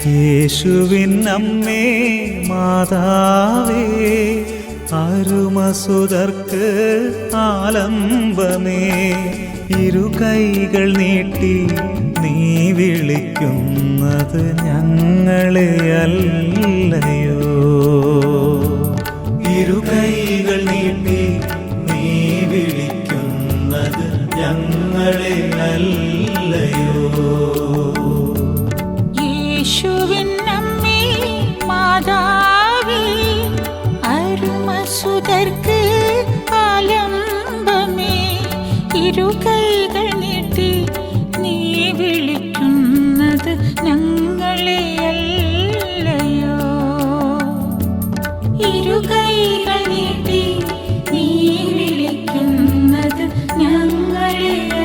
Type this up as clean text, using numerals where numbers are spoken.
യേശുവിൻ അമ്മേ മാതാവേ, അരുമസുതർക്ക് ആലംബമേ, ഇരുകൈകൾ നീട്ടി നീ വിളിക്കുന്നത് ഞങ്ങളെയല്ലയോ? ഇരുകൈകൾ നീട്ടി നീ വിളിക്കുന്നത് ഞങ്ങളെയല്ലയോ? യേശുവിൻ അമ്മേ മാതാവേ, അരുമസുതർക്ക് ആലംബമേ, ഇരുകൈകൾ നീട്ടി നീ വിളിക്കുന്നത് ഞങ്ങളെയല്ലയോ? ഇരുകൈകൾ നീട്ടി നീ വിളിക്കുന്നത് ഞങ്ങളെയല്ലയോ?